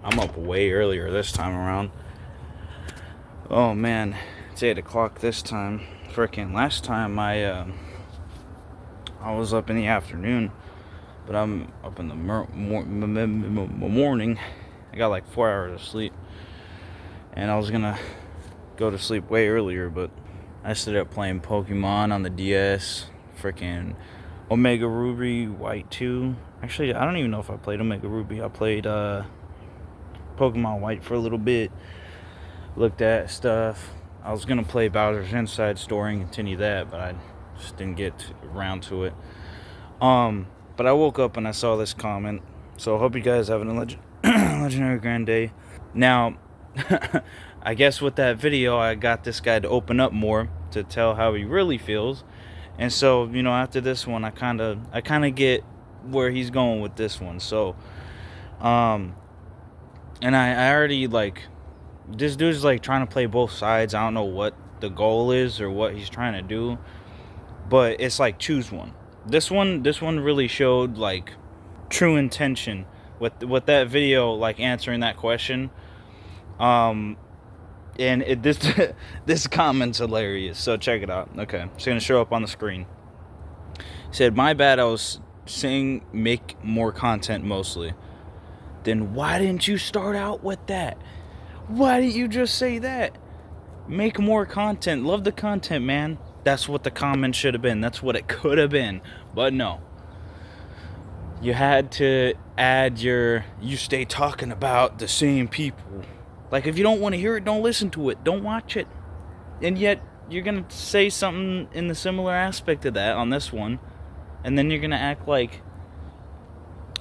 I'm up way earlier this time around. Oh man, it's 8 o'clock this time. Freaking last time I was up in the afternoon, but I'm up in the morning. I got like 4 hours of sleep, and I was gonna go to sleep way earlier, but I stayed up playing Pokemon on the DS. Freaking Omega Ruby White 2. Actually, I don't even know if I played Omega Ruby. I played Pokemon White for a little bit. Looked at stuff. I was gonna play Bowser's Inside Story and continue that, but I just didn't get around to it. But I woke up and I saw this comment. So I hope you guys having a legendary grand day. Now, I guess with that video, I got this guy to open up more to tell how he really feels. And so, after this one, I kind of get where he's going with this one. So, and I already, this dude's, trying to play both sides. I don't know what the goal is or what he's trying to do. But it's, choose one. This one really showed, true intention with that video, answering that question. And this comment's hilarious, so check it out. Okay, it's gonna show up on the screen. He said, "My bad, I was saying make more content mostly." Then why didn't you start out with that? Why didn't you just say that? Make more content. Love the content, man. That's what the comment should have been. That's what it could have been. But no. You had to add you stay talking about the same people. If you don't want to hear it, don't listen to it. Don't watch it. And yet, you're going to say something in the similar aspect of that on this one. And then you're going to act like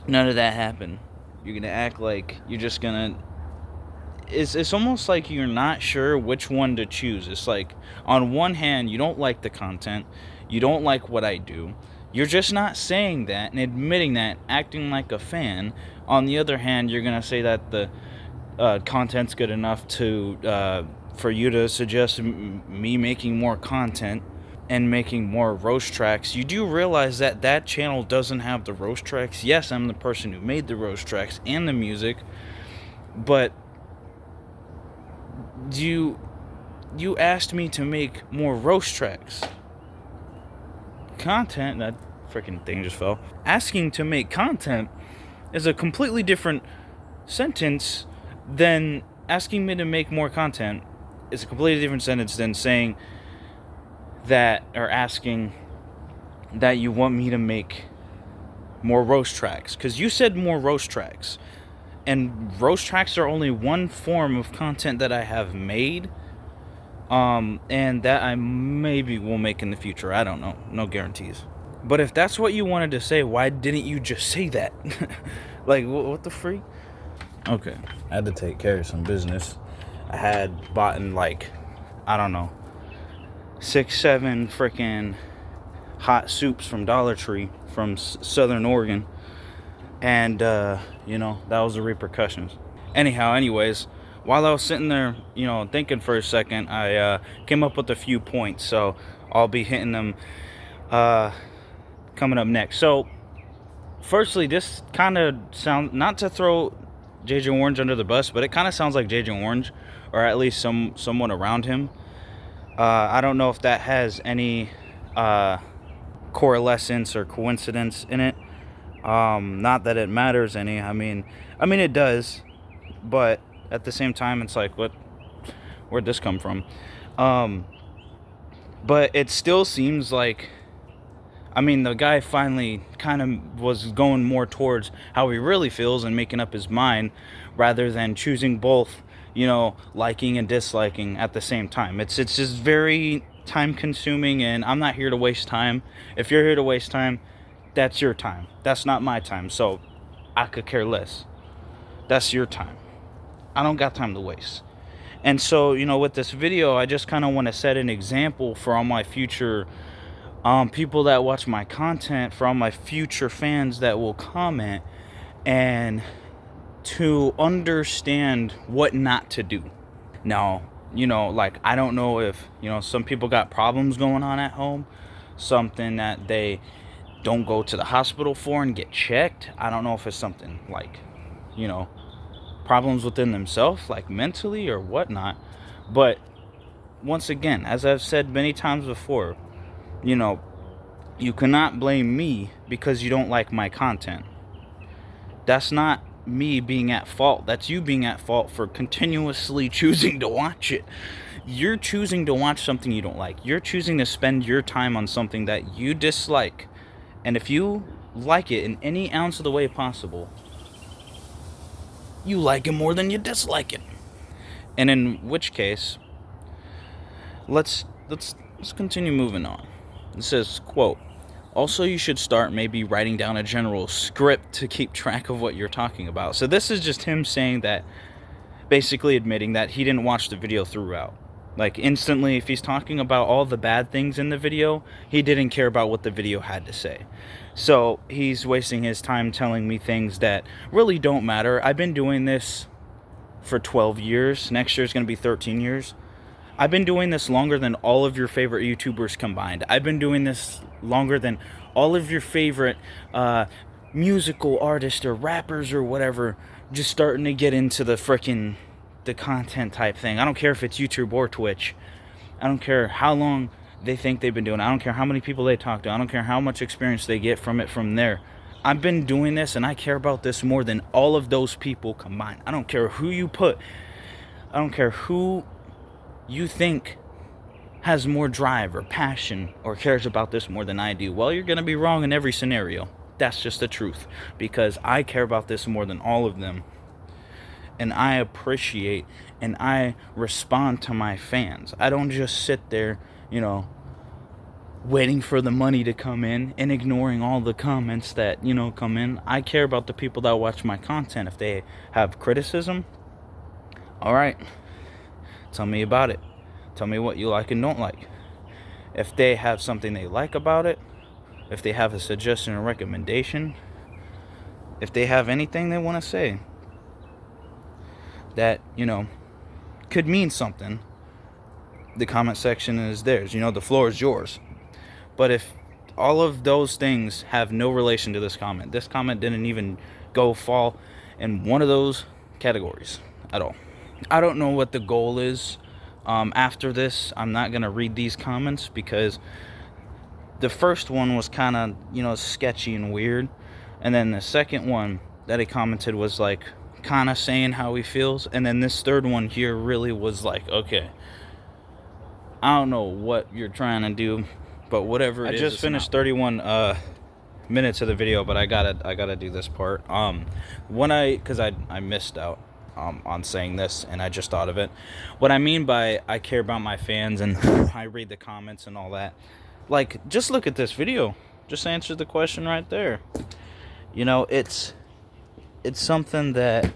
none of that happened. You're going to act like you're just going to... It's almost like you're not sure which one to choose. It's on one hand, you don't like the content. You don't like what I do. You're just not saying that and admitting that, acting like a fan. On the other hand, you're going to say that the... content's good enough to for you to suggest me making more content and making more roast tracks. You do realize that channel doesn't have the roast tracks. Yes, I'm the person who made the roast tracks and the music, but you asked me to make more roast tracks. Content, that freaking thing just fell. Asking to make content is a completely different sentence than asking me to make more content. Is a completely different sentence than saying that, or asking that you want me to make more roast tracks. Because you said more roast tracks. And roast tracks are only one form of content that I have made. And that I maybe will make in the future. I don't know. No guarantees. But if that's what you wanted to say, why didn't you just say that? What the freak? Okay, I had to take care of some business. I had bought in I don't know, 6-7 freaking hot soups from Dollar Tree from Southern Oregon. And, that was the repercussions. Anyways, while I was sitting there, thinking for a second, I came up with a few points. So I'll be hitting them coming up next. So, firstly, this kind of sounds, not to throw JJ Orange under the bus, but it kind of sounds like JJ Orange, or at least someone around him. I don't know if that has any correlation or coincidence in it. Not that it matters any. I mean it does, but at the same time, it's where'd this come from? But it still seems like, the guy finally kind of was going more towards how he really feels and making up his mind, rather than choosing both, liking and disliking at the same time. It's just very time consuming, and I'm not here to waste time. If you're here to waste time, that's your time. That's not my time, so I could care less. That's your time. I don't got time to waste. And so, with this video, I just kind of want to set an example for all my future people that watch my content, for all my future fans that will comment, and to understand what not to do. Now, I don't know if, some people got problems going on at home, something that they don't go to the hospital for and get checked. I don't know if it's something problems within themselves, like mentally or whatnot. But once again, as I've said many times before, you know, you cannot blame me because you don't like my content. That's not me being at fault. That's you being at fault for continuously choosing to watch it. You're choosing to watch something you don't like. You're choosing to spend your time on something that you dislike. And if you like it in any ounce of the way possible, you like it more than you dislike it. And in which case, let's continue moving on. It says, quote, also, you should start maybe writing down a general script to keep track of what you're talking about. So this is just him saying that, basically admitting that he didn't watch the video throughout. Like, instantly, if he's talking about all the bad things in the video, he didn't care about what the video had to say. So he's wasting his time telling me things that really don't matter. I've been doing this for 12 years. Next year is going to be 13 years. I've been doing this longer than all of your favorite YouTubers combined. I've been doing this longer than all of your favorite musical artists or rappers or whatever, just starting to get into the content type thing. I don't care if it's YouTube or Twitch. I don't care how long they think they've been doing it. I don't care how many people they talk to. I don't care how much experience they get from it from there. I've been doing this and I care about this more than all of those people combined. I don't care who you put. I don't care who you think has more drive or passion or cares about this more than I do. Well, you're going to be wrong in every scenario. That's just the truth, because I care about this more than all of them. And I appreciate and I respond to my fans. I don't just sit there, waiting for the money to come in and ignoring all the comments that, come in. I care about the people that watch my content. If they have criticism, all right, tell me about it. Tell me what you like and don't like. If they have something they like about it, if they have a suggestion or recommendation, if they have anything they want to say that, could mean something, the comment section is theirs. The floor is yours. But if all of those things have no relation to this comment didn't even fall in one of those categories at all. I don't know what the goal is. After this, I'm not going to read these comments because the first one was kind of, sketchy and weird. And then the second one that he commented was like kind of saying how he feels. And then this third one here really was like, okay, I don't know what you're trying to do, but whatever it is. I just finished 31 minutes of the video, but I gotta do this part. Because I missed out on saying this, and I just thought of it. What I mean by I care about my fans and I read the comments and all that, like, just look at this video. Just answer the question right there. It's something that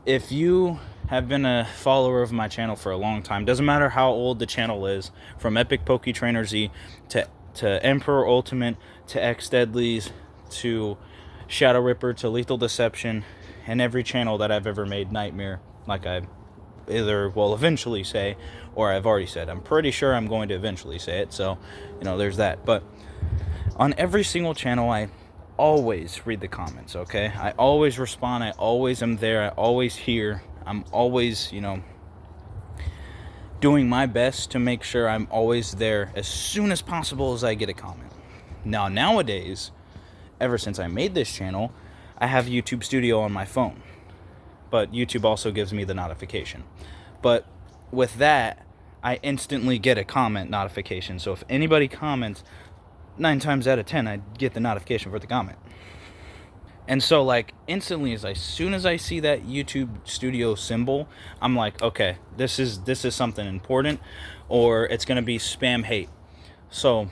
if you have been a follower of my channel for a long time, doesn't matter how old the channel is, from Epic Poke Trainer Z to Emperor Ultimate to X Deadlies to Shadow Ripper to Lethal Deception, and every channel that I've ever made, Nightmare, like I either will eventually say or I've already said. I'm pretty sure I'm going to eventually say it, so there's that. But on every single channel, I always read the comments, okay? I always respond. I always am there. I always hear. I'm always, doing my best to make sure I'm always there as soon as possible as I get a comment. Now, nowadays, ever since I made this channel, I have YouTube Studio on my phone. But YouTube also gives me the notification. But with that, I instantly get a comment notification. So if anybody comments, 9 times out of 10, I get the notification for the comment. And so, like, instantly, as soon as I see that YouTube Studio symbol, I'm like, okay, this is something important, or it's going to be spam hate. So,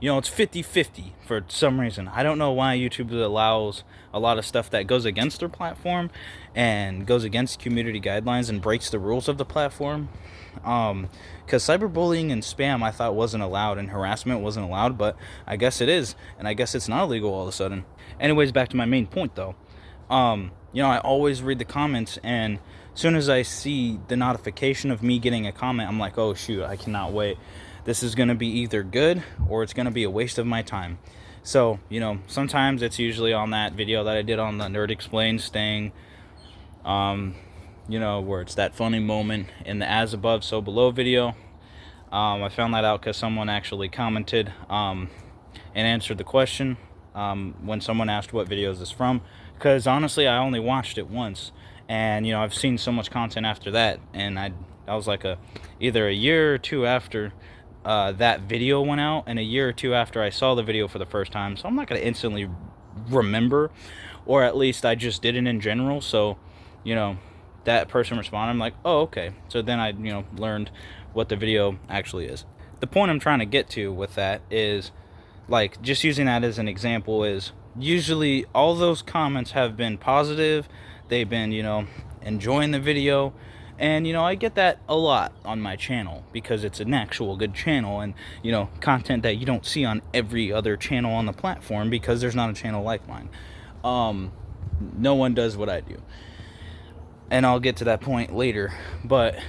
it's 50-50 for some reason. I don't know why YouTube allows a lot of stuff that goes against their platform and goes against community guidelines and breaks the rules of the platform. Because cyberbullying and spam I thought wasn't allowed, and harassment wasn't allowed, but I guess it is, and I guess it's not illegal all of a sudden. Anyways, back to my main point though. I always read the comments, and as soon as I see the notification of me getting a comment, I'm like, oh shoot, I cannot wait. This is going to be either good or it's going to be a waste of my time. So, sometimes it's usually on that video that I did on the Nerd Explains thing, You know, where it's that funny moment in the as above, so below video. I found that out because someone actually commented and answered the question when someone asked what video is this from. Because honestly, I only watched it once, and you know, I've seen so much content after that, and I was like either a year or two after that video went out, and a year or two after I saw the video for the first time. So I'm not gonna instantly remember, or at least I just didn't in general. So, you know, that person responded, I'm like, oh, okay. So then I, you know, learned what the video actually is. The point I'm trying to get to with that is, like, just using that as an example, is usually all those comments have been positive. They've been, you know, enjoying the video. And, you know, I get that a lot on my channel because it's an actual good channel, and, you know, content that you don't see on every other channel on the platform because there's not a channel like mine. No one does what I do. And I'll get to that point later. But,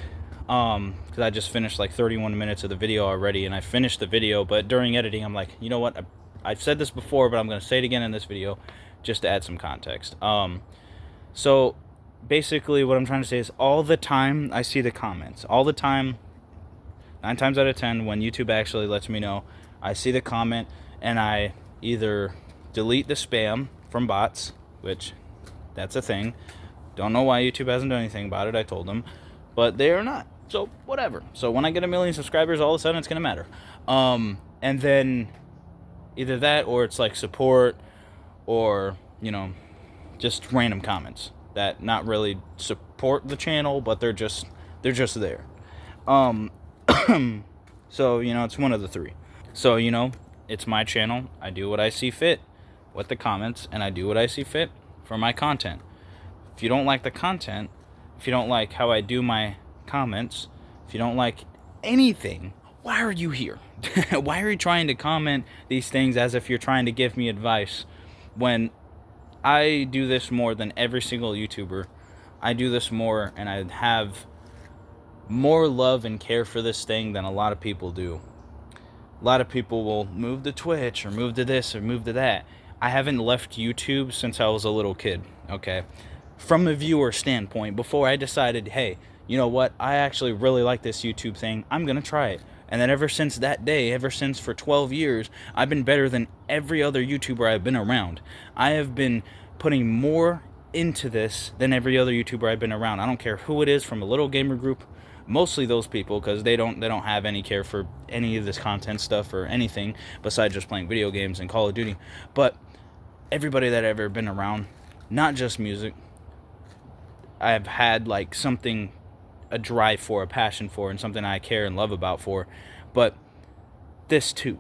because I just finished like 31 minutes of the video already, and I finished the video, but during editing, I'm like, you know what? I've said this before, but I'm going to say it again in this video just to add some context. So basically what I'm trying to say is, all the time I see the comments, all the time, 9 times out of 10, when YouTube actually lets me know, I see the comment and I either delete the spam from bots, which that's a thing. Don't know why YouTube hasn't done anything about it. I told them, but they are not. So whatever. So when I get 1 million subscribers, all of a sudden it's gonna matter. And then either that, or it's like support, or, you know, just random comments that not really support the channel, but they're just there. So, you know, it's one of the three. So, you know, it's my channel. I do what I see fit with the comments, and I do what I see fit for my content. If you don't like the content, if you don't like how I do my comments, if you don't like anything, why are you here? Why are you trying to comment these things as if you're trying to give me advice, when I do this more than every single YouTuber? I do this more, and I have more love and care for this thing than a lot of people do. A lot of people will move to Twitch, or move to this, or move to that. I haven't left YouTube since I was a little kid, okay? From a viewer standpoint, before I decided, hey, you know what, I actually really like this YouTube thing, I'm gonna try it. And then ever since that day, ever since for 12 years, I've been better than every other YouTuber I've been around. I have been putting more into this than every other YouTuber I've been around. I don't care who it is from a little gamer group, mostly those people, because they don't have any care for any of this content stuff or anything besides just playing video games and Call of Duty. But everybody that I've ever been around, not just music, I've had like something, a drive for, a passion for, and something I care and love about for, but this too.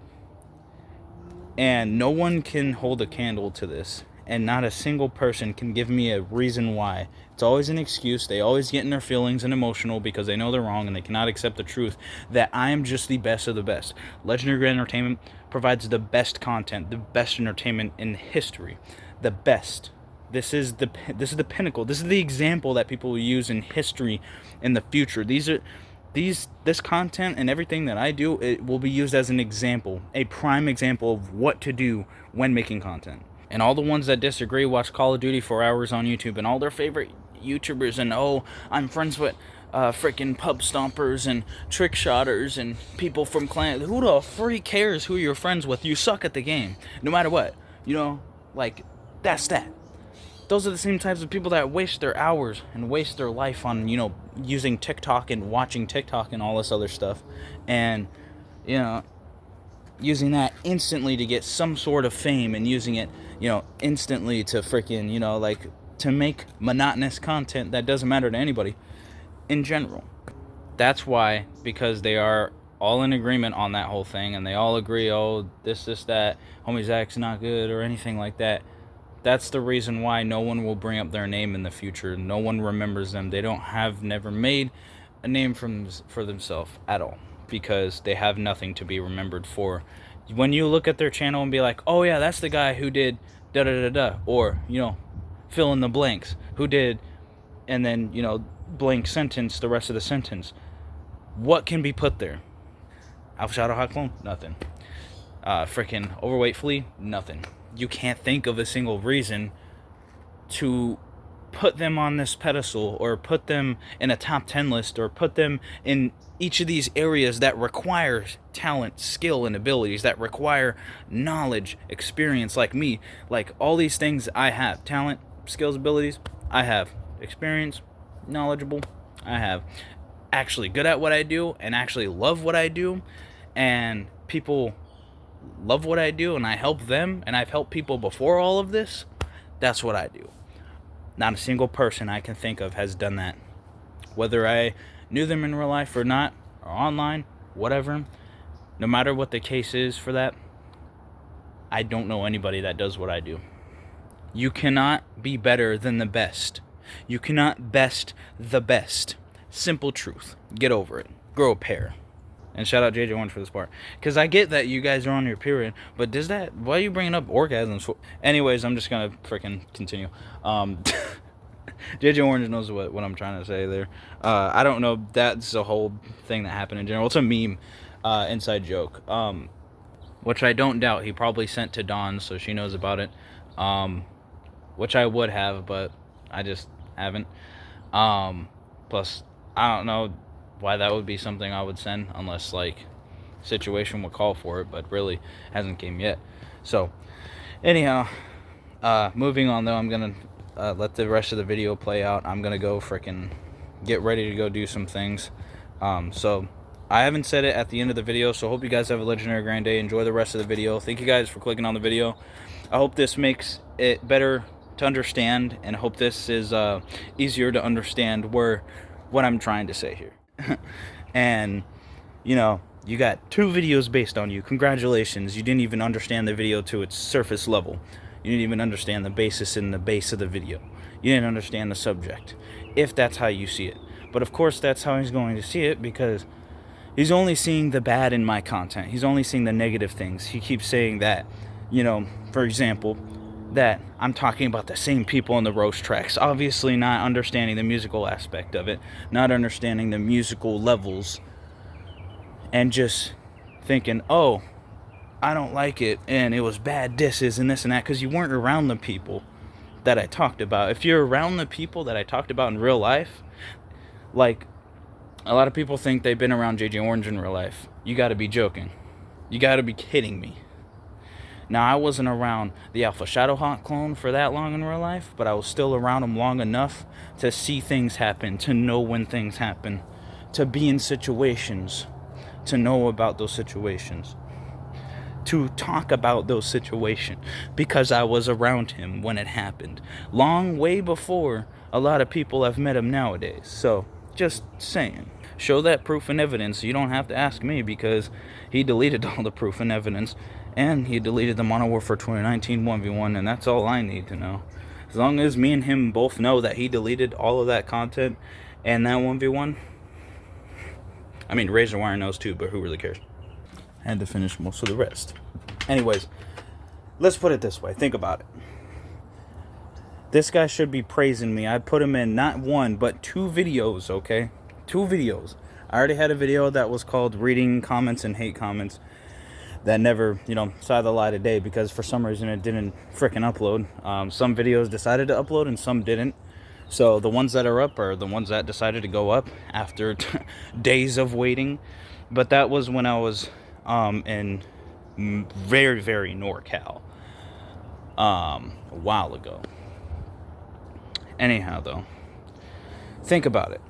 And no one can hold a candle to this, and not a single person can give me a reason why. It's always an excuse. They always get in their feelings and emotional because they know they're wrong and they cannot accept the truth that I am just the best of the best. Legendary Entertainment provides the best content, the best entertainment in history, the best. This is the pinnacle. This is the example that people will use in history in the future. This content and everything that I do, it will be used as an example, a prime example of what to do when making content. And all the ones that disagree watch Call of Duty for hours on YouTube, and all their favorite YouTubers, and oh, I'm friends with freaking pub stompers and trick shotters and people from clan. Who the freak cares who you're friends with? You suck at the game, no matter what. You know, like, that's that. Those are the same types of people that waste their hours and waste their life on, you know, using TikTok and watching TikTok and all this other stuff. And, you know, using that instantly to get some sort of fame, and using it, you know, instantly to freaking, you know, like, to make monotonous content that doesn't matter to anybody in general. That's why, because they are all in agreement on that whole thing, and they all agree, oh, this, that, homie Zach's not good, or anything like that. That's the reason why no one will bring up their name in the future. No one remembers them. They never made a name for themselves at all, because they have nothing to be remembered for. When you look at their channel and be like, oh yeah, that's the guy who did da-da-da-da, or, you know, fill in the blanks, who did, and then, you know, blank sentence, the rest of the sentence. What can be put there? Alpha Shadow Hot Clone? Nothing. Freaking Overweight Flea? Nothing. You can't think of a single reason to put them on this pedestal, or put them in a top 10 list, or put them in each of these areas that require talent, skill, and abilities, that require knowledge, experience, like me. Like, all these things I have. Talent, skills, abilities, I have. Experience, knowledgeable, I have. Actually good at what I do, and actually love what I do, and people love what I do, and I help them, and I've helped people before all of this. That's what I do. Not a single person I can think of has done that. Whether I knew them in real life or not, or online, whatever, no matter what the case is for that, I don't know anybody that does what I do. You cannot be better than the best. You cannot best the best. Simple truth. Get over it. Grow a pair. And shout out JJ Orange for this part. Because I get that you guys are on your period, but does that... Why are you bringing up orgasms? Anyways, I'm just going to freaking continue. JJ Orange knows what I'm trying to say there. I don't know. That's a whole thing that happened in general. It's a meme, inside joke. Which I don't doubt he probably sent to Dawn, so she knows about it. Which I would have, but I just haven't. Plus, I don't know why that would be something I would send, unless like situation would call for it, but really hasn't came yet. So anyhow, moving on though, I'm gonna let the rest of the video play out. I'm gonna go freaking get ready to go do some things. So I haven't said it at the end of the video, so I hope you guys have a legendary grand day. Enjoy the rest of the video. Thank you guys for clicking on the video. I hope this makes it better to understand, and I hope this is easier to understand what I'm trying to say here. And you know, you got 2 videos based on you. Congratulations. You didn't even understand the video to its surface level. You didn't even understand the basis and the base of the video. You didn't understand the subject, if that's how you see it. But of course that's how he's going to see it, because he's only seeing the bad in my content. He's only seeing the negative things. He keeps saying that, you know, for example, that I'm talking about the same people in the roast tracks, obviously not understanding the musical aspect of it, not understanding the musical levels, and just thinking, oh, I don't like it, and it was bad disses and this and that, because you weren't around the people that I talked about. If you're around the people that I talked about in real life, like, a lot of people think they've been around JJ Orange in real life. You gotta be joking. You gotta be kidding me. Now, I wasn't around the Alpha Shadowhawk clone for that long in real life, but I was still around him long enough to see things happen, to know when things happen, to be in situations, to know about those situations, to talk about those situations, because I was around him when it happened. Long way before a lot of people have met him nowadays. So, just saying. Show that proof and evidence. You don't have to ask me, because he deleted all the proof and evidence. And he deleted the Modern Warfare 2019 1v1, and that's all I need to know. As long as me and him both know that he deleted all of that content and that 1v1. I mean, Razor Wire knows too, but who really cares? I had to finish most of the rest. Anyways, let's put it this way. Think about it. This guy should be praising me. I put him in not 1, but 2 videos, okay? 2 videos. I already had a video that was called Reading Comments and Hate Comments, that never, you know, saw the light of day, because for some reason it didn't frickin' upload. Some videos decided to upload and some didn't. So the ones that are up are the ones that decided to go up after days of waiting. But that was when I was in very, very NorCal a while ago. Anyhow, though, think about it.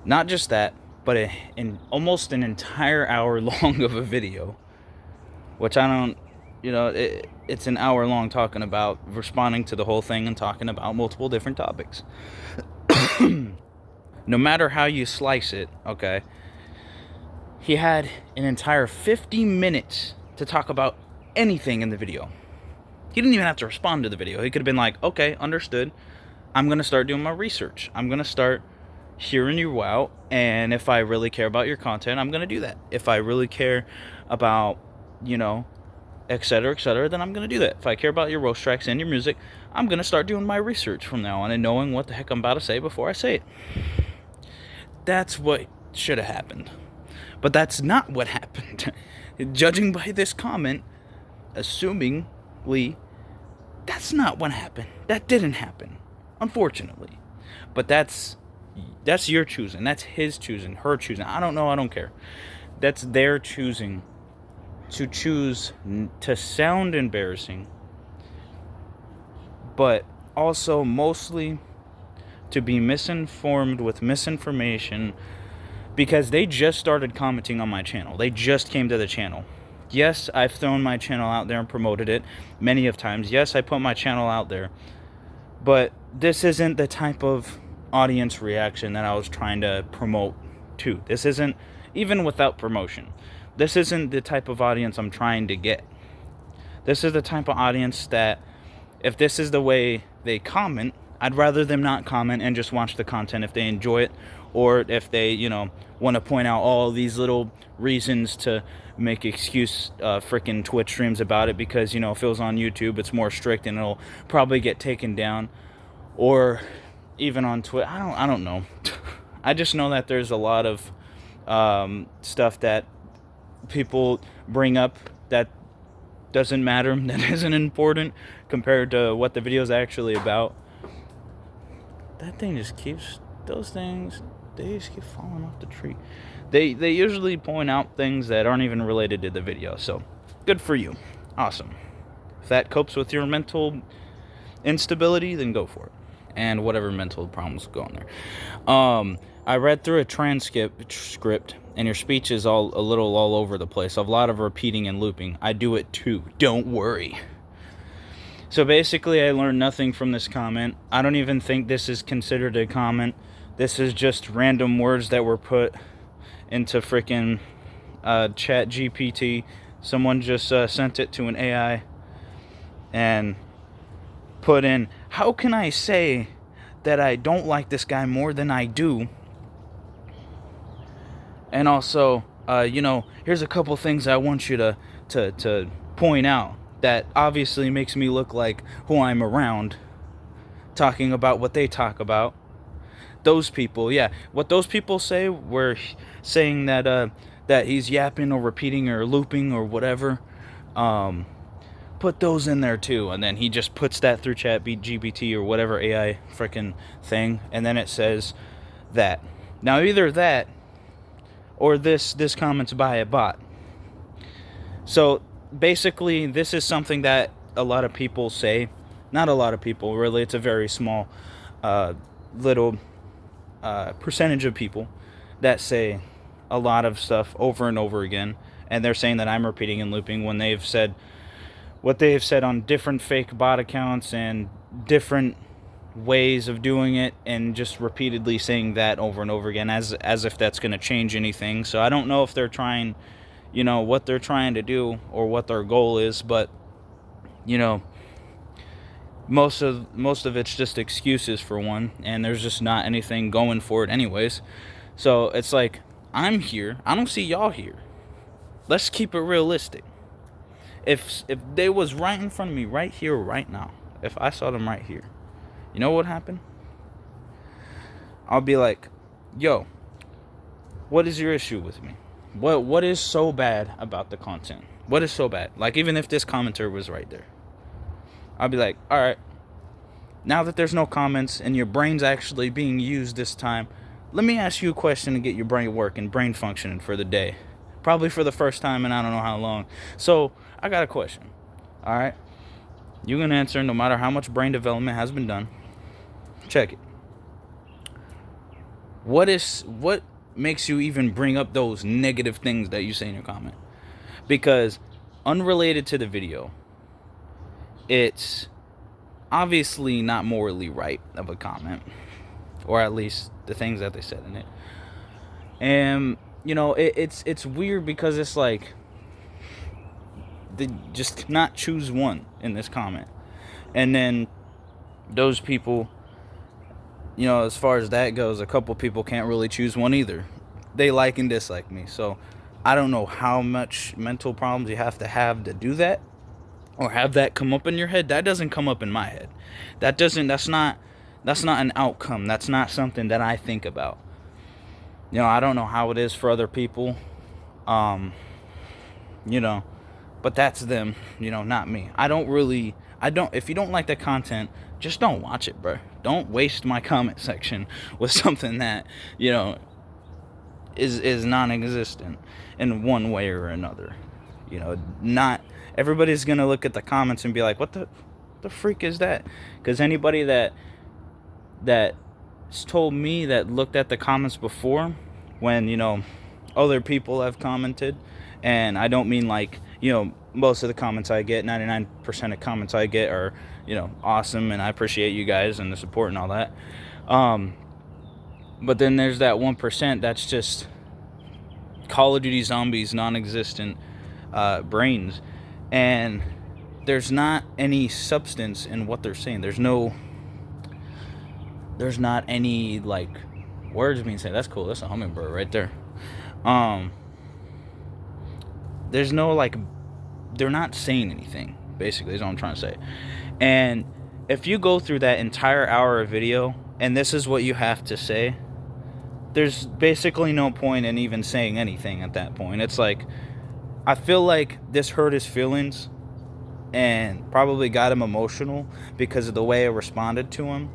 Not just that, but in almost an entire hour long of a video, which I don't, you know, it's an hour long talking about responding to the whole thing and talking about multiple different topics. No matter how you slice it, okay, he had an entire 50 minutes to talk about anything in the video. He didn't even have to respond to the video. He could have been like, okay, understood. I'm going to start doing my research. I'm going to start hearing you out, and if I really care about your content, I'm going to do that. If I really care about, you know, etc., then I'm going to do that. If I care about your roast tracks and your music, I'm going to start doing my research from now on and knowing what the heck I'm about to say before I say it. That's what should have happened. But that's not what happened. Judging by this comment, assumingly, that's not what happened. That didn't happen. unfortunately. But that's your choosing. That's his choosing, her choosing. I don't know. I don't care. That's their choosing to choose to sound embarrassing, but also mostly to be misinformed with misinformation, because they just started commenting on my channel. They just came to the channel. Yes, I've thrown my channel out there and promoted it many of times. Yes, I put my channel out there. But this isn't the type of audience reaction that I was trying to promote to. This isn't, even without promotion, this isn't the type of audience I'm trying to get. This is the type of audience that, if this is the way they comment, I'd rather them not comment and just watch the content if they enjoy it, or if they, want to point out all these little reasons to make excuse freaking Twitch streams about it, because, if it was on YouTube, it's more strict and it'll probably get taken down, or even on Twitch. I don't know. I just know that there's a lot of stuff that people bring up that doesn't matter, that isn't important compared to what the video is actually about. That thing just keeps, those things, they just keep falling off the tree. They usually point out things that aren't even related to the video, so good for you. Awesome. If that copes with your mental instability, then go for it. And whatever mental problems go on there. I read through a transcript, and your speech is a little all over the place. A lot of repeating and looping. I do it too. Don't worry. So basically, I learned nothing from this comment. I don't even think this is considered a comment. This is just random words that were put into freaking chat GPT. Someone just sent it to an AI and put in, how can I say that I don't like this guy more than I do? And also, here's a couple things I want you to point out that obviously makes me look like who I'm around, talking about what they talk about. Those people, yeah. What those people say, were saying that that he's yapping or repeating or looping or whatever. Put those in there too, and then he just puts that through chat GPT or whatever AI freaking thing, and then it says that. Now either that or this comment's by a bot. So basically, this is something that a lot of people say. Not a lot of people, really. It's a very small little percentage of people that say a lot of stuff over and over again, and they're saying that I'm repeating and looping when they've said what they have said on different fake bot accounts and different ways of doing it, and just repeatedly saying that over and over again, as if that's going to change anything. So I don't know if they're trying, what they're trying to do or what their goal is, but most of it's just excuses, for one, and there's just not anything going for it anyways. So it's like, I'm here, I don't see y'all here. Let's keep it realistic. If they was right in front of me, right here, right now, if I saw them right here, you know what would happen? I'll be like, yo, what is your issue with me? What is so bad about the content? What is so bad? Like, even if this commenter was right there, I'll be like, all right, now that there's no comments and your brain's actually being used this time, let me ask you a question to get your brain working, brain functioning for the day. Probably for the first time in I don't know how long. So I got a question. All right, you can answer no matter how much brain development has been done. Check it. What makes you even bring up those negative things that you say in your comment? Because unrelated to the video, it's obviously not morally right of a comment, or at least the things that they said in it. And it's weird, because it's like they just cannot choose one in this comment, and then those people, as far as that goes, a couple people can't really choose one either. They like and dislike me. So I don't know how much mental problems you have to do that, or have that come up in your head. That doesn't come up in my head. That's not an outcome. That's not something that I think about. I don't know how it is for other people. But that's them, not me. If you don't like the content, just don't watch it, bro. Don't waste my comment section with something that, you know, is non-existent in one way or another. You know, not everybody's gonna look at the comments and be like, what the freak is that? Because anybody that's told me that looked at the comments before, when, you know, other people have commented, and I don't mean like, you know, most of the comments I get, 99% of comments I get are, you know, awesome, and I appreciate you guys and the support and all that. But then there's that 1% that's just Call of Duty zombies, non-existent brains, and there's not any substance in what they're saying. There's not any like words being said. That's cool. That's a hummingbird right there. There's no like, they're not saying anything, basically, is what I'm trying to say. And if you go through that entire hour of video and this is what you have to say, there's basically no point in even saying anything at that point. It's like, I feel like this hurt his feelings and probably got him emotional because of the way I responded to him.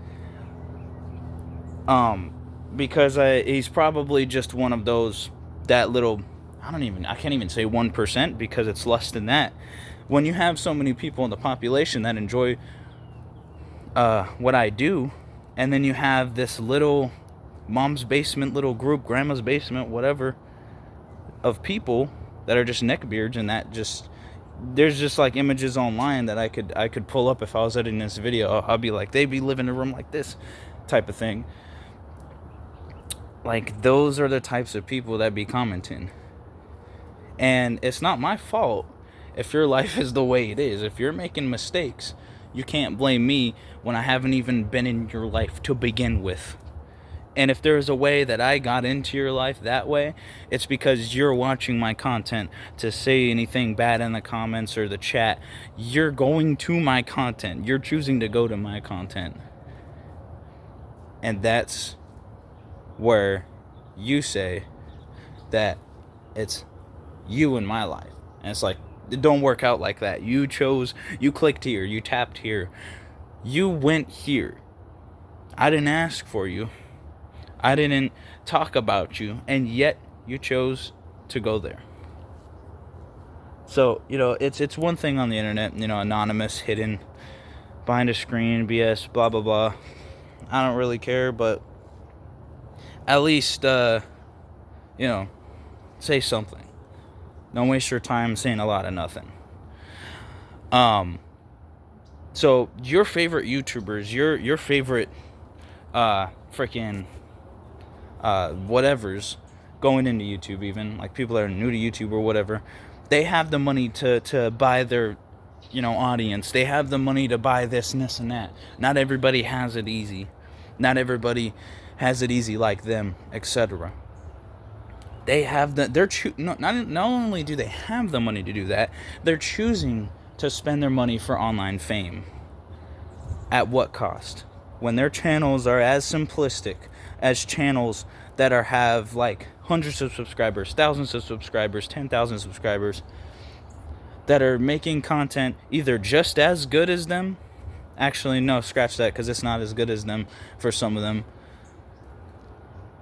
Because he's probably just one of those, that little, I can't even say 1% because it's less than that. When you have so many people in the population that enjoy what I do, and then you have this little mom's basement little group, grandma's basement, whatever, of people that are just neckbeards, and that just, there's just like images online that I could pull up if I was editing this video. I'll be like, they be living in a room like this type of thing. Like, those are the types of people that be commenting. And it's not my fault if your life is the way it is. If you're making mistakes, you can't blame me when I haven't even been in your life to begin with. And if there's a way that I got into your life that way, it's because you're watching my content to say anything bad in the comments or the chat. You're going to my content. You're choosing to go to my content. And that's where you say that it's you in my life. And it's like, it don't work out like that. You clicked here, you tapped here, you went here. I didn't ask for you. I didn't talk about you, and yet you chose to go there. So, you know, it's one thing on the internet, you know, anonymous, hidden behind a screen, BS, blah, blah, blah. I don't really care, but at least, you know, say something. Don't waste your time saying a lot of nothing. So your favorite YouTubers, your favorite, freaking, whatever's going into YouTube, even like people that are new to YouTube or whatever, they have the money to buy their, you know, audience. They have the money to buy this and this and that. Not everybody has it easy. Not everybody has it easy like them, etc. They have not only do they have the money to do that, they're choosing to spend their money for online fame. At what cost? When their channels are as simplistic as channels that have like hundreds of subscribers, thousands of subscribers, 10,000 subscribers, that are making content either just as good as them. Actually, no, scratch that, because it's not as good as them for some of them.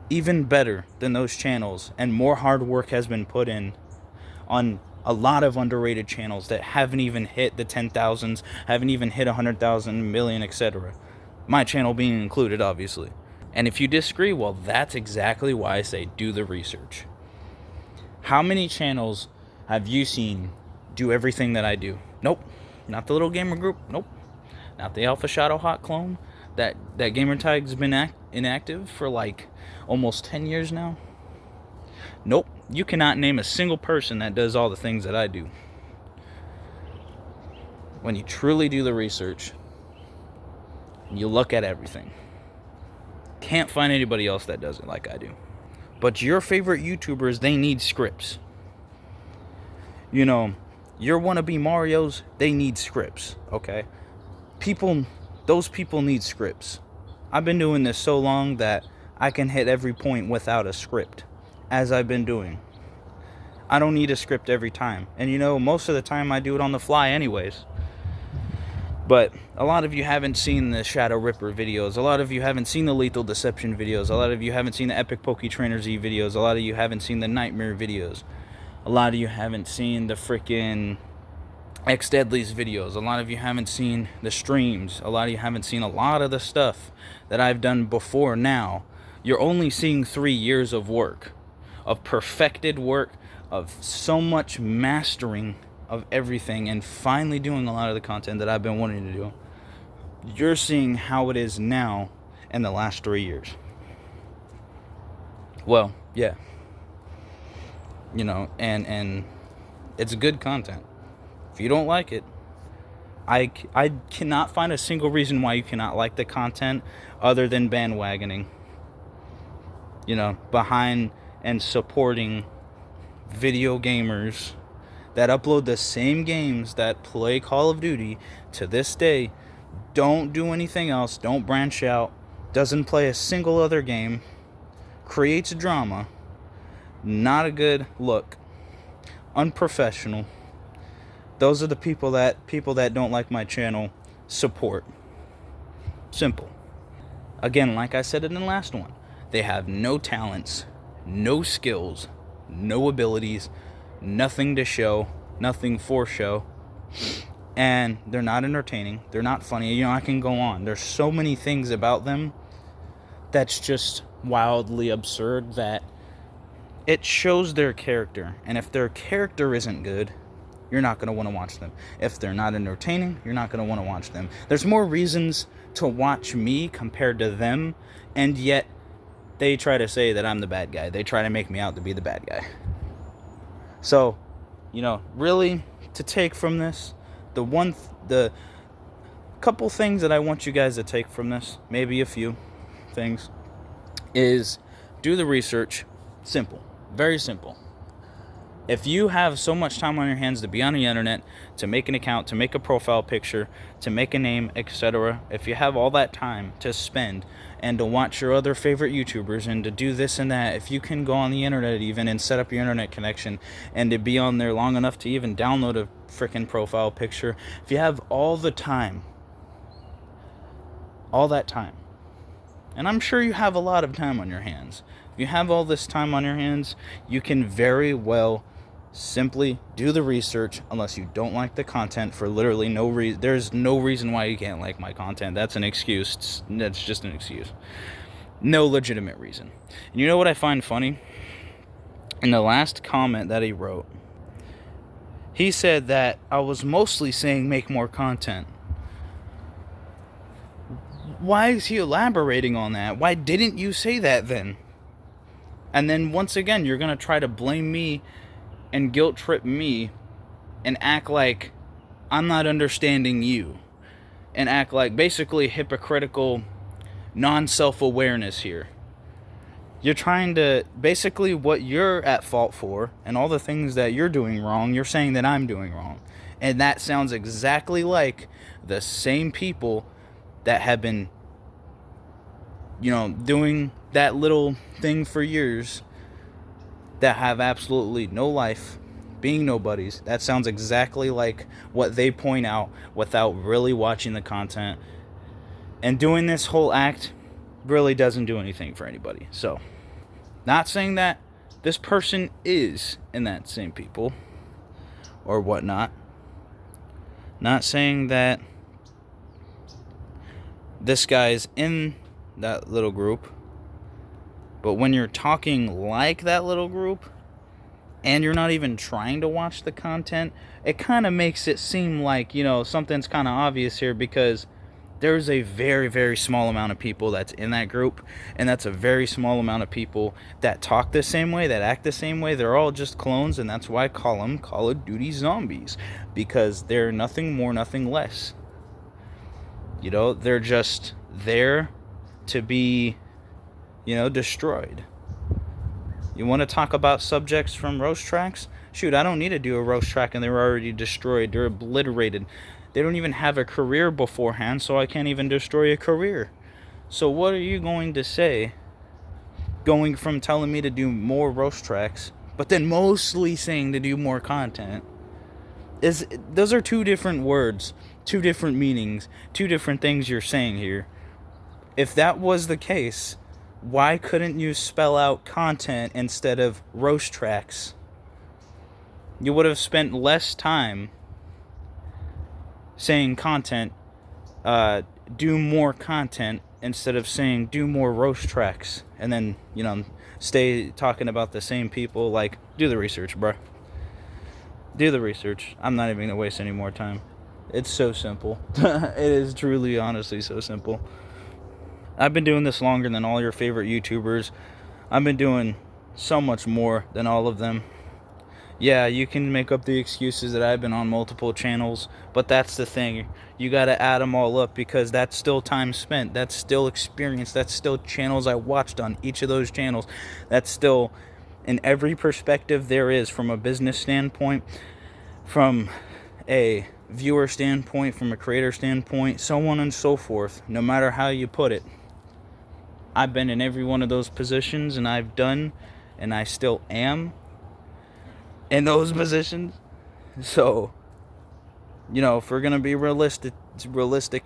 Even better than those channels, and more hard work has been put in on a lot of underrated channels that haven't even hit the 10,000s, haven't even hit 100,000, million, etc. My channel being included, obviously. And if you disagree, well, that's exactly why I say do the research. How many channels have you seen do everything that I do? Nope. Not the little gamer group. Nope. Not the Alpha Shadow Hot clone. That gamer tag's been inactive for like almost 10 years now. Nope. You cannot name a single person that does all the things that I do. When you truly do the research, you look at everything. Can't find anybody else that does it like I do. But your favorite YouTubers, they need scripts. You know, your wannabe Marios, they need scripts, okay? Those people need scripts. I've been doing this so long that I can hit every point without a script, as I've been doing. I don't need a script every time. And you know, most of the time I do it on the fly anyways. But a lot of you haven't seen the Shadow Ripper videos. A lot of you haven't seen the Lethal Deception videos. A lot of you haven't seen the Epic Poke Trainer Z videos. A lot of you haven't seen the Nightmare videos. A lot of you haven't seen the freaking X Deadly's videos. A lot of you haven't seen the streams. A lot of you haven't seen a lot of the stuff that I've done before now. You're only seeing 3 years of work, of perfected work, of so much mastering of everything, and finally doing a lot of the content that I've been wanting to do. You're seeing how it is now in the last 3 years. Well, yeah. You know, and it's good content. If you don't like it, I cannot find a single reason why you cannot like the content other than bandwagoning. You know, behind and supporting video gamers that upload the same games that play Call of Duty to this day, don't do anything else, don't branch out, doesn't play a single other game, creates drama. Not a good look. Unprofessional. Those are the people that don't like my channel support. Simple. Again, like I said in the last one, they have no talents, no skills, no abilities, nothing to show, nothing for show, and they're not entertaining, they're not funny. You know, I can go on. There's so many things about them that's just wildly absurd that it shows their character. And if their character isn't good, you're not going to want to watch them. If they're not entertaining, you're not going to want to watch them. There's more reasons to watch me compared to them, and yet they try to say that I'm the bad guy. They try to make me out to be the bad guy. So, you know, really, to take from this, the couple things that I want you guys to take from this, maybe a few things, is do the research. Simple. Very simple. If you have so much time on your hands to be on the internet, to make an account, to make a profile picture, to make a name, etc., if you have all that time to spend and to watch your other favorite YouTubers and to do this and that, if you can go on the internet even and set up your internet connection and to be on there long enough to even download a freaking profile picture, if you have all the time, all that time, and I'm sure you have a lot of time on your hands, if you have all this time on your hands, you can very well simply do the research. Unless you don't like the content for literally no reason. There's no reason why you can't like my content. That's an excuse. That's just an excuse. No legitimate reason. And you know what I find funny? In the last comment that he wrote, he said that I was mostly saying make more content. Why is he elaborating on that? Why didn't you say that then? And then once again, you're going to try to blame me and guilt trip me and act like I'm not understanding you. And act like basically hypocritical non-self-awareness here. You're trying to, basically what you're at fault for and all the things that you're doing wrong, you're saying that I'm doing wrong. And that sounds exactly like the same people that have been, you know, doing that little thing for years, that have absolutely no life, being nobodies. That sounds exactly like what they point out without really watching the content. And doing this whole act really doesn't do anything for anybody. So, not saying that this person is in that same people or whatnot. Not saying that this guy's in that little group. But when you're talking like that little group and you're not even trying to watch the content, it kind of makes it seem like, you know, something's kind of obvious here, because there's a very, very small amount of people that's in that group, and that's a very small amount of people that talk the same way, that act the same way. They're all just clones, and that's why I call them Call of Duty zombies, because they're nothing more, nothing less. You know, they're just there to be, you know, destroyed. You want to talk about subjects from roast tracks? Shoot, I don't need to do a roast track and they're already destroyed. They're obliterated. They don't even have a career beforehand, so I can't even destroy a career. So what are you going to say, going from telling me to do more roast tracks, but then mostly saying to do more content? Those are two different words. two different meanings, two different things you're saying here. If that was the case, why couldn't you spell out content instead of roast tracks? You would have spent less time saying content, do more content, instead of saying do more roast tracks, and then, stay talking about the same people. Like, do the research, bro. Do the research. I'm not even going to waste any more time. It's so simple. It is truly, honestly, so simple. I've been doing this longer than all your favorite YouTubers. I've been doing so much more than all of them. Yeah, you can make up the excuses that I've been on multiple channels, but that's the thing. You gotta add them all up, because that's still time spent. That's still experience. That's still channels I watched on each of those channels. That's still, in every perspective there is, from a business standpoint, from a viewer standpoint, from a creator standpoint, so on and so forth. No matter how you put it, I've been in every one of those positions, and I've done, and I still am in those positions. So, if we're gonna be realistic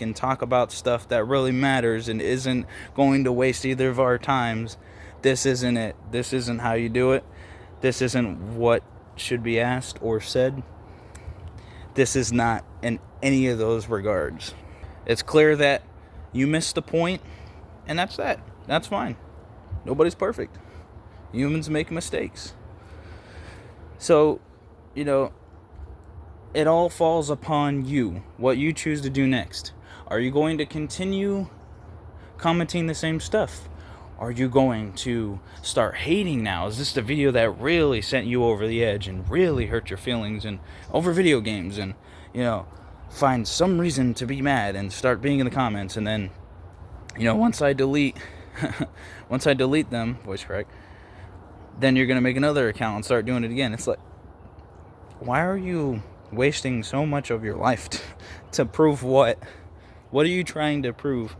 and talk about stuff that really matters and isn't going to waste either of our times, this isn't it. This isn't how you do it. This isn't what should be asked or said. This is not in any of those regards. It's clear that you missed the point, and that's that. That's fine. Nobody's perfect. Humans make mistakes. So, it all falls upon you, what you choose to do next. Are you going to continue commenting the same stuff? Are you going to start hating now? Is this the video that really sent you over the edge and really hurt your feelings and over video games, and, find some reason to be mad and start being in the comments, and then, once I delete them, voice crack, then you're going to make another account and start doing it again. It's like, why are you wasting so much of your life to prove what? What are you trying to prove?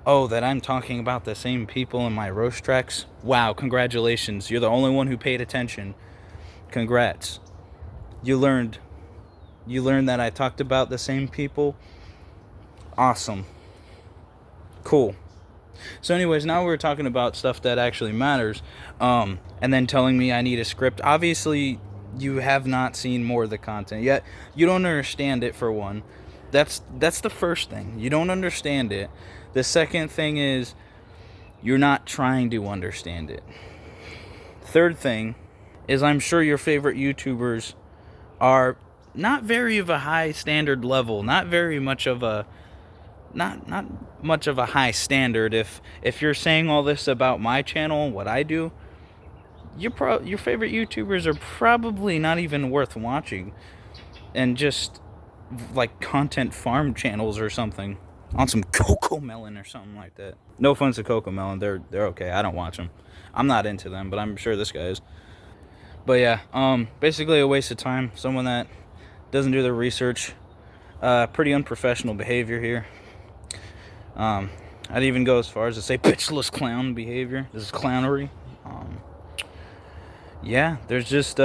Oh, that I'm talking about the same people in my roast tracks? Wow, congratulations. You're the only one who paid attention. Congrats. You learned that I talked about the same people? Awesome. Cool. So anyways, now we're talking about stuff that actually matters, and then telling me I need a script. Obviously, you have not seen more of the content yet. You don't understand it, for one. That's the first thing. You don't understand it. The second thing is, you're not trying to understand it. Third thing is, I'm sure your favorite YouTubers are not very of a high standard level, not very much of a not much of a high standard. If you're saying all this about my channel and what I do, your favorite YouTubers are probably not even worth watching, and just like content farm channels or something on some Coco Melon or something like that. No offense to Coco Melon, they're okay. I don't watch them. I'm not into them, but I'm sure this guy is. But yeah, basically a waste of time. Someone that doesn't do their research. Pretty unprofessional behavior here. I'd even go as far as to say bitchless clown behavior. This is clownery. Yeah, there's just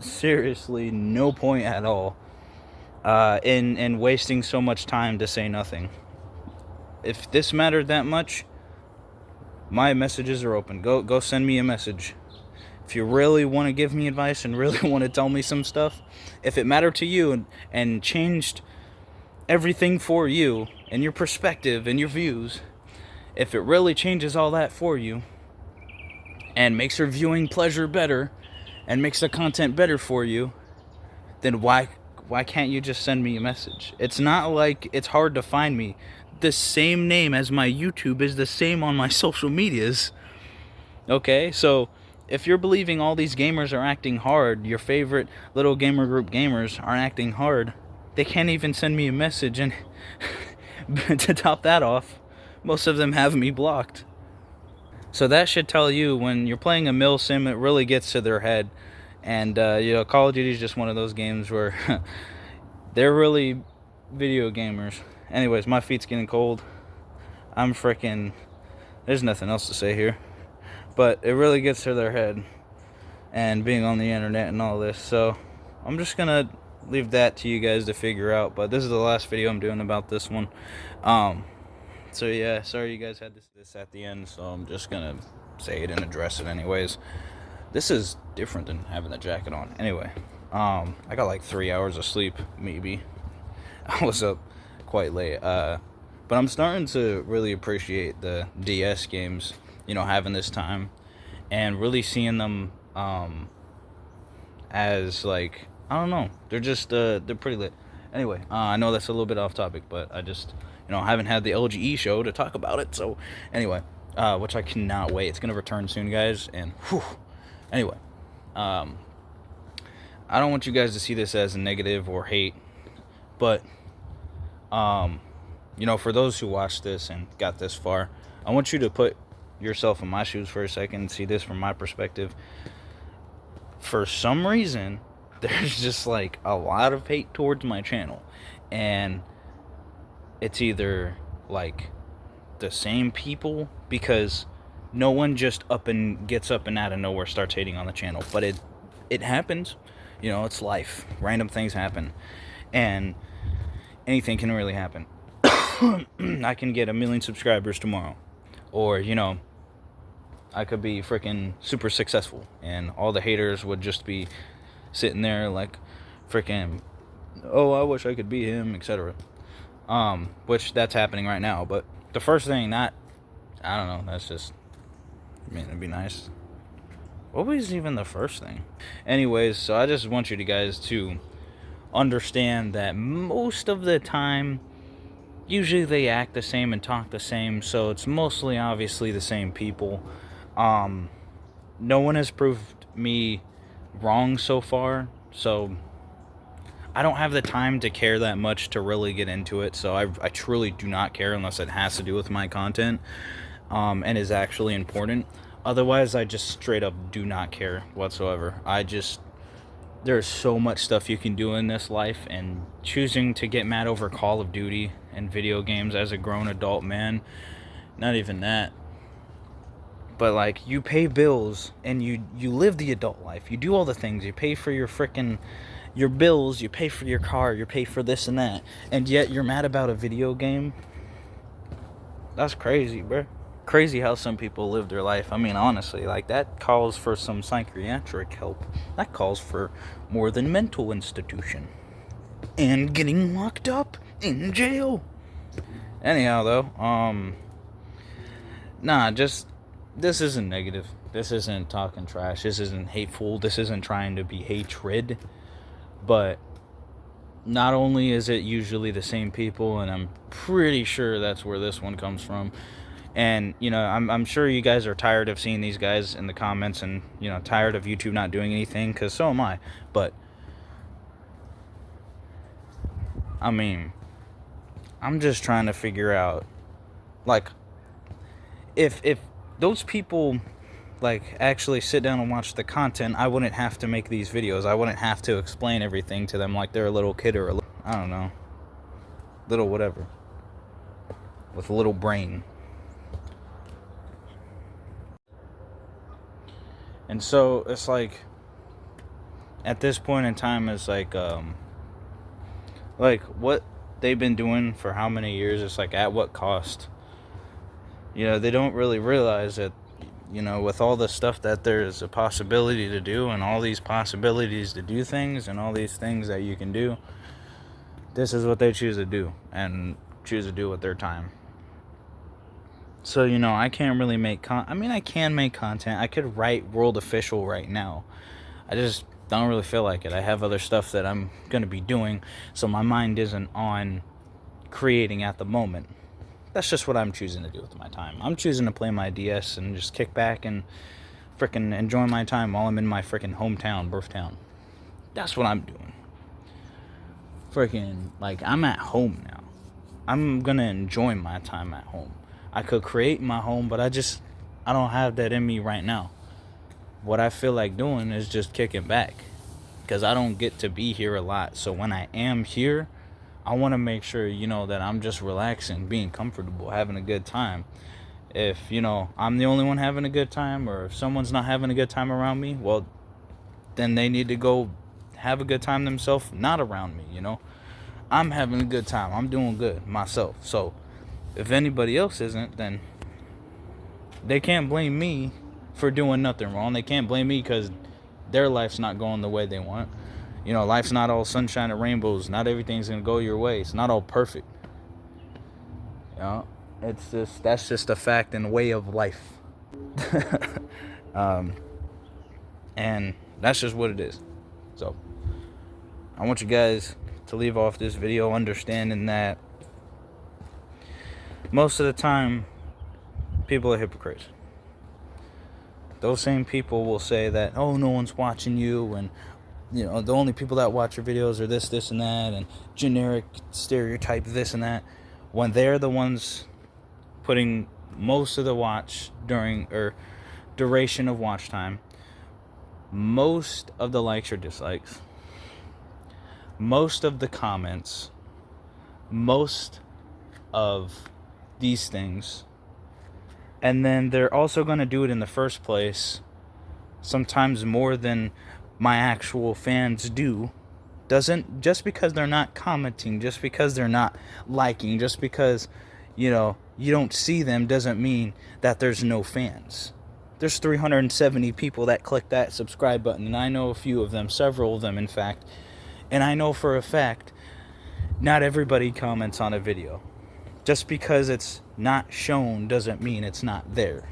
seriously no point at all in wasting so much time to say nothing. If this mattered that much, my messages are open. Go send me a message. If you really want to give me advice and really want to tell me some stuff, if it mattered to you and changed everything for you and your perspective and your views, if it really changes all that for you and makes your viewing pleasure better and makes the content better for you, then why can't you just send me a message? It's not like it's hard to find me. The same name as my YouTube is the same on my social medias. Okay, so if you're believing all these gamers are acting hard, your favorite little gamer group gamers are acting hard, they can't even send me a message. And to top that off, most of them have me blocked. So that should tell you, when you're playing a mill sim, it really gets to their head. And Call of Duty is just one of those games where they're really video gamers. Anyways, my feet's getting cold. I'm freaking... There's nothing else to say here. But it really gets to their head. And being on the internet and all this. So I'm just gonna leave that to you guys to figure out. But this is the last video I'm doing about this one. So yeah, sorry you guys had this at the end, so I'm just gonna say it and address it anyways. This is different than having the jacket on. Anyway, I got like 3 hours of sleep, maybe. I was up quite late. But I'm starting to really appreciate the DS games, you know, having this time and really seeing them as like, I don't know, they're just they're pretty lit. Anyway, I know that's a little bit off topic, but I just, you know, haven't had the LGE show to talk about it. So anyway, which I cannot wait. It's gonna return soon, guys. And whew. Anyway, I don't want you guys to see this as a negative or hate, but you know, for those who watched this and got this far, I want you to put yourself in my shoes for a second and see this from my perspective. For some reason, there's just like a lot of hate towards my channel, and it's either like the same people, because no one just gets up and out of nowhere starts hating on the channel, but it happens. You know, it's life. Random things happen, and anything can really happen. I can get 1 million subscribers tomorrow, or, you know, I could be freaking super successful and all the haters would just be sitting there like freaking, oh, I wish I could be him, etc. Which that's happening right now. But the first thing, I don't know, that's just, I mean, it'd be nice. What was even the first thing? Anyways, so I just want you guys to understand that most of the time, usually they act the same and talk the same, so it's mostly obviously the same people. No one has proved me wrong so far, so I don't have the time to care that much to really get into it, so I truly do not care unless it has to do with my content, and is actually important. Otherwise, I just straight up do not care whatsoever. There's so much stuff you can do in this life, and choosing to get mad over Call of Duty and video games as a grown adult man, not even that. But like, you pay bills and you live the adult life. You do all the things. You pay for your bills, you pay for your car, you pay for this and that, and yet you're mad about a video game? That's crazy, bro. Crazy how some people live their life. I mean, honestly, like, that calls for some psychiatric help. That calls for more than mental institution and getting locked up in jail. Anyhow, though, this isn't negative. This isn't talking trash. This isn't hateful. This isn't trying to be hatred. But not only is it usually the same people, and I'm pretty sure that's where this one comes from. And, you know, I'm sure you guys are tired of seeing these guys in the comments, and, you know, tired of YouTube not doing anything, because so am I. But, I mean, I'm just trying to figure out, like, if those people, like, actually sit down and watch the content, I wouldn't have to make these videos. I wouldn't have to explain everything to them like they're a little kid, or I don't know, little whatever, with a little brain. And so it's like, at this point in time, it's like what they've been doing for how many years, it's like, at what cost? You know, they don't really realize that, you know, with all the stuff that there's a possibility to do, and all these possibilities to do things, and all these things that you can do, this is what they choose to do, and choose to do with their time. So, you know, I can't really make I can make content. I could write World Official right now. I just don't really feel like it. I have other stuff that I'm going to be doing, so my mind isn't on creating at the moment. That's just what I'm choosing to do with my time. I'm choosing to play my DS and just kick back and frickin' enjoy my time while I'm in my frickin' hometown, birth town. That's what I'm doing. Frickin', like, I'm at home now. I'm going to enjoy my time at home. I could create my home, but I don't have that in me right now. What I feel like doing is just kicking back, because I don't get to be here a lot. So when I am here, I want to make sure, you know, that I'm just relaxing, being comfortable, having a good time. If, you know, I'm the only one having a good time, or if someone's not having a good time around me, well, then they need to go have a good time themselves, not around me, you know. I'm having a good time. I'm doing good myself. So if anybody else isn't, then they can't blame me for doing nothing wrong. They can't blame me because their life's not going the way they want. You know, life's not all sunshine and rainbows. Not everything's going to go your way. It's not all perfect. You know, that's just a fact and way of life. And that's just what it is. So I want you guys to leave off this video understanding that most of the time people are hypocrites. Those same people will say that, oh, no one's watching you, and you know, the only people that watch your videos are this and that, and generic stereotype this and that, when they're the ones putting most of the watch during or duration of watch time, most of the likes or dislikes, most of the comments, most of these things, and then they're also going to do it in the first place, sometimes more than my actual fans do. Doesn't, just because they're not commenting, just because they're not liking, just because, you know, you don't see them, doesn't mean that there's no fans. There's 370 people that click that subscribe button, and I know a few of them, several of them in fact, and I know for a fact not everybody comments on a video. Just because it's not shown doesn't mean it's not there.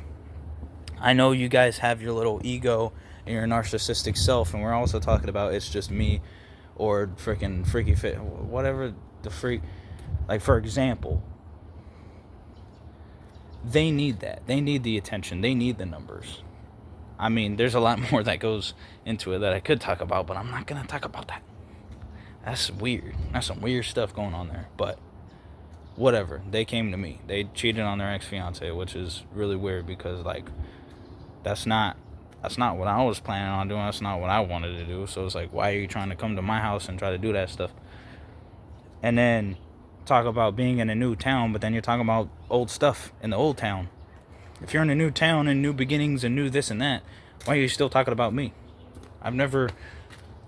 I know you guys have your little ego and your narcissistic self, and we're also talking about it's just me or freaking freaky fit, whatever the freak. Like, for example, they need that. They need the attention. They need the numbers. I mean, there's a lot more that goes into it that I could talk about, but I'm not going to talk about that. That's weird. That's some weird stuff going on there. But whatever. They came to me. They cheated on their ex-fiance, which is really weird because, like, that's not what I was planning on doing. That's not what I wanted to do. So it's like, why are you trying to come to my house and try to do that stuff? And then talk about being in a new town, but then you're talking about old stuff in the old town. If you're in a new town and new beginnings and new this and that, why are you still talking about me? I've never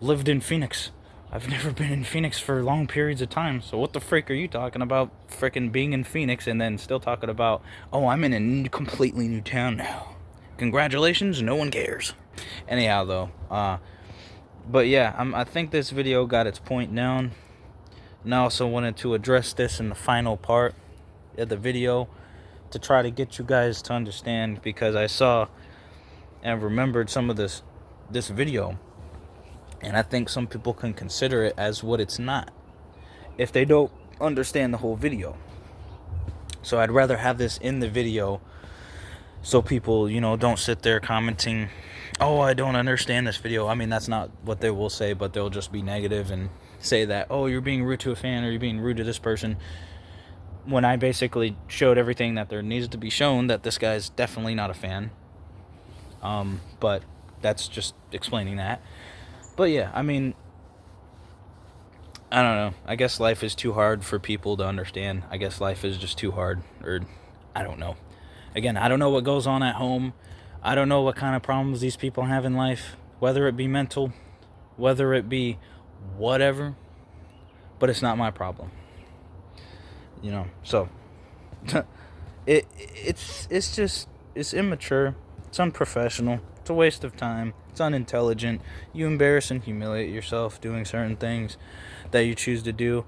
lived in Phoenix. I've never been in Phoenix for long periods of time. So what the frick are you talking about freaking being in Phoenix and then still talking about, oh, I'm in a completely new town now. Congratulations, no one cares. Anyhow, though, but yeah, I think this video got its point down. And I also wanted to address this in the final part of the video to try to get you guys to understand, because I saw and remembered some of this video, and I think some people can consider it as what it's not if they don't understand the whole video. So I'd rather have this in the video so people, you know, don't sit there commenting, oh, I don't understand this video. I mean, that's not what they will say, but they'll just be negative and say that, oh, you're being rude to a fan, or you're being rude to this person, when I basically showed everything that there needs to be shown, that this guy's definitely not a fan. But that's just explaining that. But yeah, I mean, I don't know. I guess life is too hard for people to understand. I guess life is just too hard, or I don't know. Again, I don't know what goes on at home. I don't know what kind of problems these people have in life, whether it be mental, whether it be whatever, but it's not my problem. You know, so it's immature, it's unprofessional, it's a waste of time, it's unintelligent. You embarrass and humiliate yourself doing certain things that you choose to do.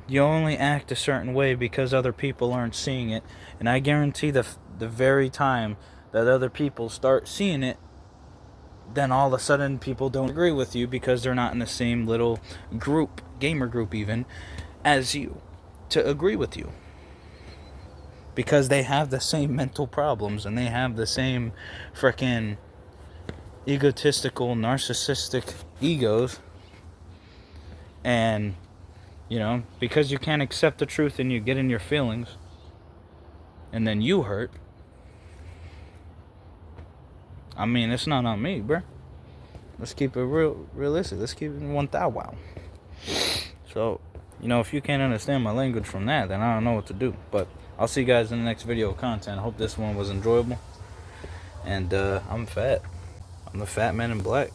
You only act a certain way because other people aren't seeing it, and I guarantee the very time that other people start seeing it, then all of a sudden people don't agree with you because they're not in the same little group, gamer group even, as you, to agree with you. Because they have the same mental problems, and they have the same frickin' egotistical, narcissistic egos. And, you know, because you can't accept the truth and you get in your feelings, and then you hurt. I mean, it's not on me, bruh. Let's keep it realistic. Let's keep it 1,000. Wow. So, you know, if you can't understand my language from that, then I don't know what to do. But I'll see you guys in the next video of content. I hope this one was enjoyable. And I'm fat. I'm the fat man in black.